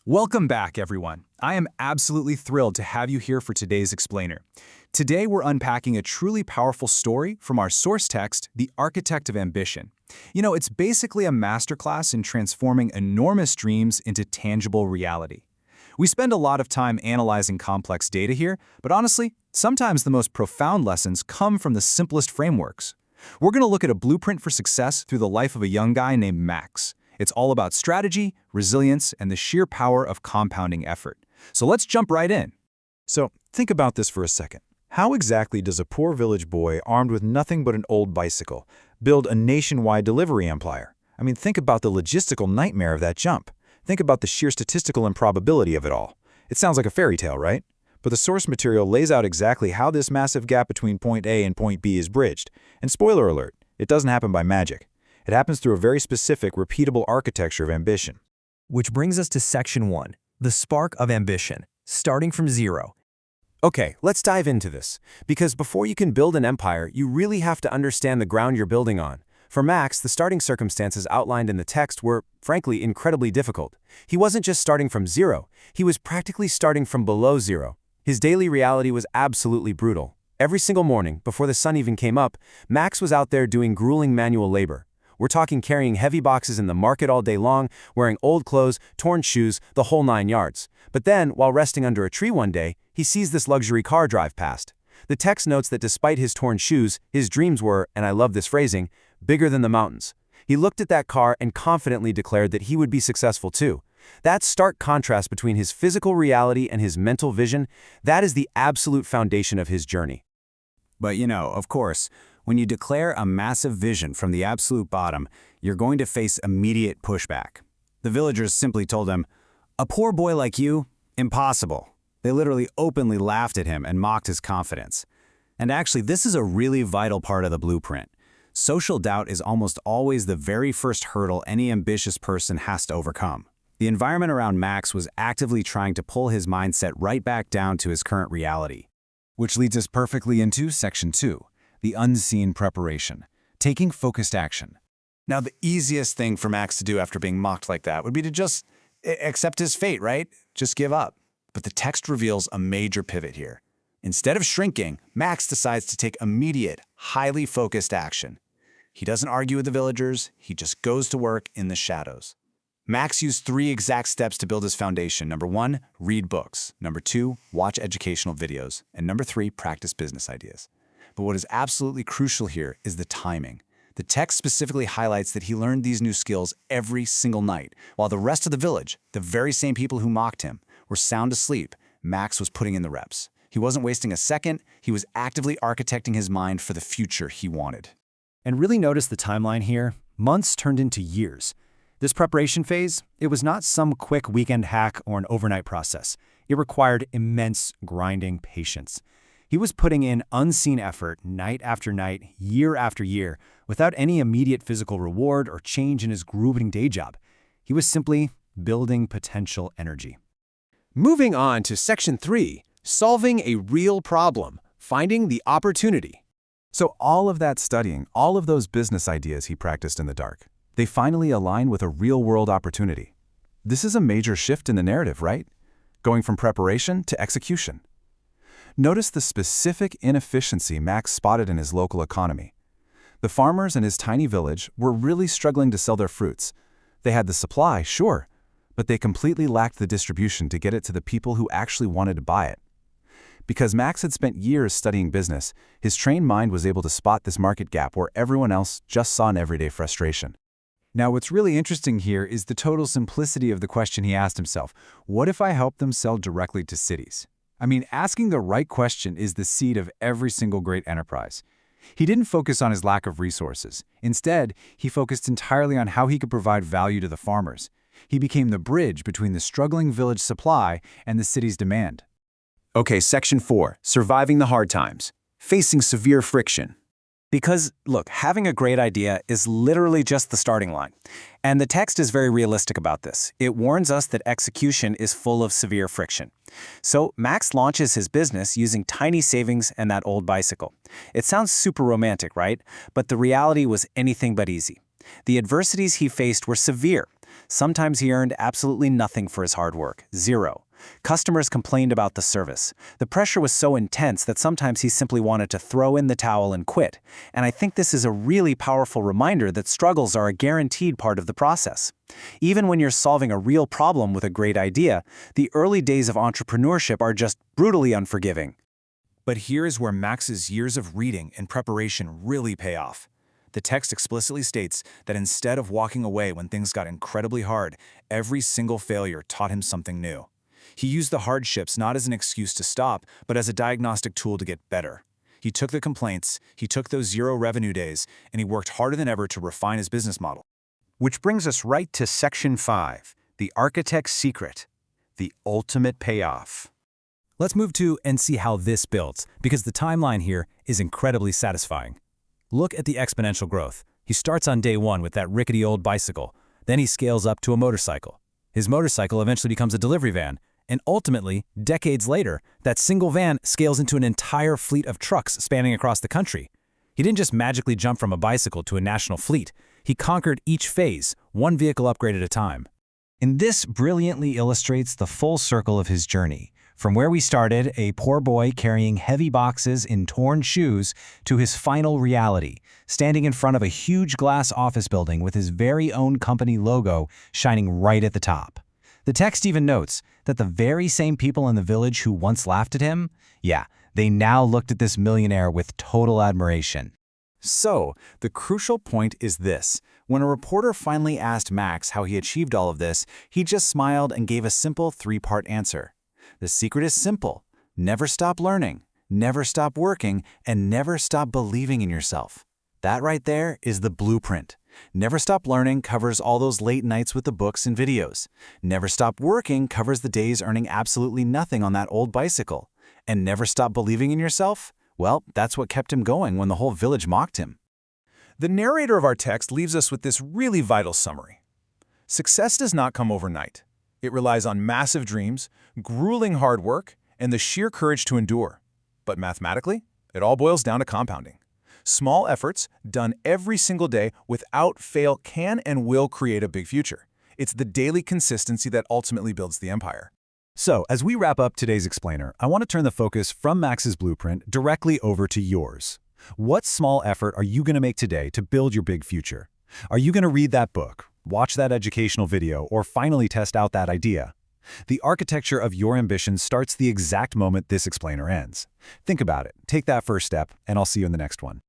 Welcome back, everyone. I am absolutely thrilled to have you here for today's explainer. Today, we're unpacking a truly powerful story from our source text, The Architect of Ambition. It's basically a masterclass in transforming enormous dreams into tangible reality. We spend a lot of time analyzing complex data here, but honestly, sometimes the most profound lessons come from the simplest frameworks. We're going to look at a blueprint for success through the life of a young guy named Max. It's all about strategy, resilience, and the sheer power of compounding effort. So let's jump right in. So, think about this for a second. How exactly does a poor village boy armed with nothing but an old bicycle build a nationwide delivery empire? Think about the logistical nightmare of that jump. Think about the sheer statistical improbability of it all. It sounds like a fairy tale, right? But the source material lays out exactly how this massive gap between point A and point B is bridged. And spoiler alert, it doesn't happen by magic. It happens through a very specific, repeatable architecture of ambition. Which brings us to Section 1, the spark of ambition, starting from zero. Okay, let's dive into this. Because before you can build an empire, you really have to understand the ground you're building on. For Max, the starting circumstances outlined in the text were, frankly, incredibly difficult. He wasn't just starting from zero, he was practically starting from below zero. His daily reality was absolutely brutal. Every single morning, before the sun even came up, Max was out there doing grueling manual labor. We're talking carrying heavy boxes in the market all day long, wearing old clothes, torn shoes, the whole 9 yards. But then, while resting under a tree one day, he sees this luxury car drive past. The text notes that despite his torn shoes, his dreams were, and I love this phrasing, bigger than the mountains. He looked at that car and confidently declared that he would be successful too. That stark contrast between his physical reality and his mental vision, that is the absolute foundation of his journey. But of course, when you declare a massive vision from the absolute bottom, you're going to face immediate pushback. The villagers simply told him, "A poor boy like you? Impossible." They literally openly laughed at him and mocked his confidence. And actually, this is a really vital part of the blueprint. Social doubt is almost always the very first hurdle any ambitious person has to overcome. The environment around Max was actively trying to pull his mindset right back down to his current reality. Which leads us perfectly into Section 2. The unseen preparation, taking focused action. Now, the easiest thing for Max to do after being mocked like that would be to just accept his fate, right? Just give up. But the text reveals a major pivot here. Instead of shrinking, Max decides to take immediate, highly focused action. He doesn't argue with the villagers, he just goes to work in the shadows. Max used 3 exact steps to build his foundation. Number 1, read books. Number 2, watch educational videos. And number 3, practice business ideas. But what is absolutely crucial here is the timing. The text specifically highlights that he learned these new skills every single night, while the rest of the village, the very same people who mocked him, were sound asleep. Max was putting in the reps. He wasn't wasting a second, he was actively architecting his mind for the future he wanted. And really notice the timeline here. Months turned into years. This preparation phase, it was not some quick weekend hack or an overnight process. It required immense grinding patience. He was putting in unseen effort night after night, year after year, without any immediate physical reward or change in his grueling day job. He was simply building potential energy. Moving on to Section 3, solving a real problem, finding the opportunity. So all of that studying, all of those business ideas he practiced in the dark, they finally align with a real-world opportunity. This is a major shift in the narrative, right? Going from preparation to execution. Notice the specific inefficiency Max spotted in his local economy. The farmers in his tiny village were really struggling to sell their fruits. They had the supply, sure, but they completely lacked the distribution to get it to the people who actually wanted to buy it. Because Max had spent years studying business, his trained mind was able to spot this market gap where everyone else just saw an everyday frustration. Now, what's really interesting here is the total simplicity of the question he asked himself. What if I help them sell directly to cities? Asking the right question is the seed of every single great enterprise. He didn't focus on his lack of resources. Instead, he focused entirely on how he could provide value to the farmers. He became the bridge between the struggling village supply and the city's demand. Okay, Section 4, surviving the hard times, facing severe friction. Because, look, having a great idea is literally just the starting line. And the text is very realistic about this. It warns us that execution is full of severe friction. So Max launches his business using tiny savings and that old bicycle. It sounds super romantic, right? But the reality was anything but easy. The adversities he faced were severe. Sometimes he earned absolutely nothing for his hard work, zero. Customers complained about the service. The pressure was so intense that sometimes he simply wanted to throw in the towel and quit. And I think this is a really powerful reminder that struggles are a guaranteed part of the process. Even when you're solving a real problem with a great idea, the early days of entrepreneurship are just brutally unforgiving. But here is where Max's years of reading and preparation really pay off. The text explicitly states that instead of walking away when things got incredibly hard, every single failure taught him something new. He used the hardships not as an excuse to stop, but as a diagnostic tool to get better. He took the complaints, he took those zero revenue days, and he worked harder than ever to refine his business model. Which brings us right to Section 5, the architect's secret, the ultimate payoff. Let's move to and see how this builds, because the timeline here is incredibly satisfying. Look at the exponential growth. He starts on day one with that rickety old bicycle. Then he scales up to a motorcycle. His motorcycle eventually becomes a delivery van. And ultimately, decades later, that single van scales into an entire fleet of trucks spanning across the country. He didn't just magically jump from a bicycle to a national fleet. He conquered each phase, one vehicle upgrade at a time. And this brilliantly illustrates the full circle of his journey. From where we started, a poor boy carrying heavy boxes in torn shoes, to his final reality, standing in front of a huge glass office building with his very own company logo shining right at the top. The text even notes that the very same people in the village who once laughed at him, they now looked at this millionaire with total admiration. So, the crucial point is this. When a reporter finally asked Max how he achieved all of this, he just smiled and gave a simple three-part answer. The secret is simple. Never stop learning, never stop working, and never stop believing in yourself. That right there is the blueprint. Never Stop Learning covers all those late nights with the books and videos. Never Stop Working covers the days earning absolutely nothing on that old bicycle. And Never Stop Believing in Yourself? Well, that's what kept him going when the whole village mocked him. The narrator of our text leaves us with this really vital summary. Success does not come overnight. It relies on massive dreams, grueling hard work, and the sheer courage to endure. But mathematically, it all boils down to compounding. Small efforts, done every single day without fail, can and will create a big future. It's the daily consistency that ultimately builds the empire. So, as we wrap up today's explainer, I want to turn the focus from Max's blueprint directly over to yours. What small effort are you going to make today to build your big future? Are you going to read that book, watch that educational video, or finally test out that idea? The architecture of your ambition starts the exact moment this explainer ends. Think about it, take that first step, and I'll see you in the next one.